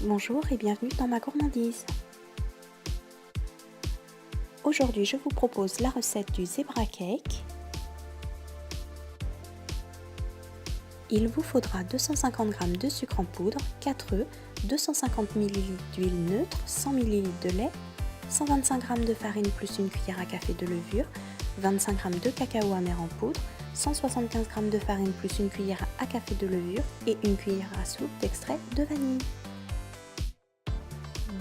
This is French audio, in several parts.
Bonjour et bienvenue dans ma gourmandise. Aujourd'hui, je vous propose la recette du zebra cake. Il vous faudra 250 g de sucre en poudre, 4 œufs, 250 ml d'huile neutre, 100 ml de lait, 125 g de farine plus une cuillère à café de levure, 25 g de cacao amer en poudre, 175 g de farine plus une cuillère à café de levure et une cuillère à soupe d'extrait de vanille.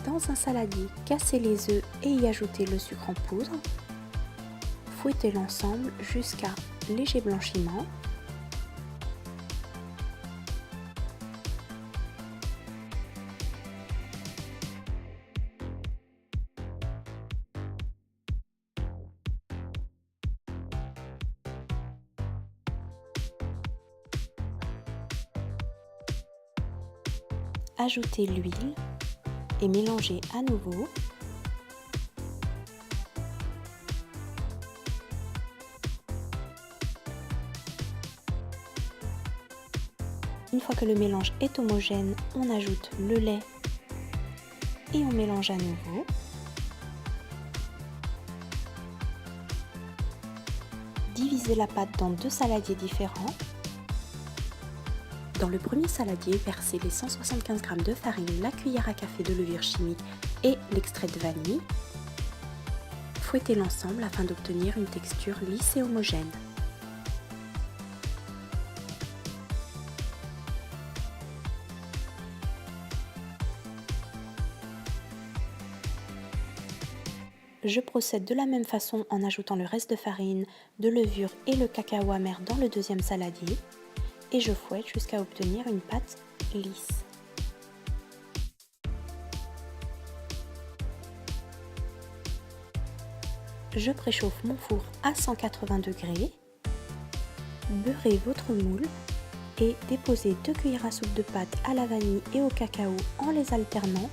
Dans un saladier, cassez les œufs et y ajoutez le sucre en poudre. Fouettez l'ensemble jusqu'à léger blanchiment. Ajoutez l'huile et mélangez à nouveau. Une fois que le mélange est homogène, on ajoute le lait et on mélange à nouveau. Divisez la pâte dans deux saladiers différents. Dans le premier saladier, versez les 175 g de farine, la cuillère à café de levure chimique et l'extrait de vanille. Fouettez l'ensemble afin d'obtenir une texture lisse et homogène. Je procède de la même façon en ajoutant le reste de farine, de levure et le cacao amer dans le deuxième saladier et je fouette jusqu'à obtenir une pâte lisse. Je préchauffe mon four à 180 degrés, beurrez votre moule et déposez 2 cuillères à soupe de pâte à la vanille et au cacao en les alternant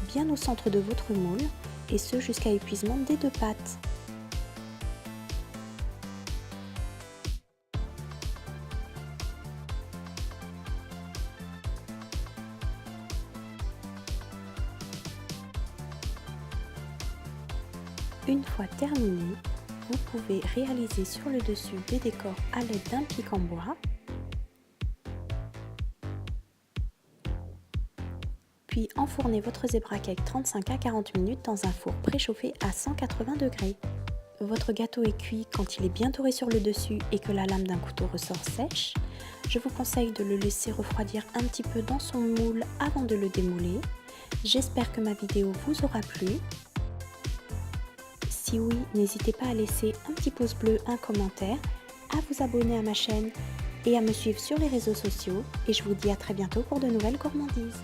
bien au centre de votre moule et ce jusqu'à épuisement des deux pâtes. Une fois terminé, vous pouvez réaliser sur le dessus des décors à l'aide d'un pic en bois. Puis enfournez votre zebra cake 35 à 40 minutes dans un four préchauffé à 180 degrés. Votre gâteau est cuit quand il est bien doré sur le dessus et que la lame d'un couteau ressort sèche. Je vous conseille de le laisser refroidir un petit peu dans son moule avant de le démouler. J'espère que ma vidéo vous aura plu. Si oui, n'hésitez pas à laisser un petit pouce bleu, un commentaire, à vous abonner à ma chaîne et à me suivre sur les réseaux sociaux. Et je vous dis à très bientôt pour de nouvelles gourmandises.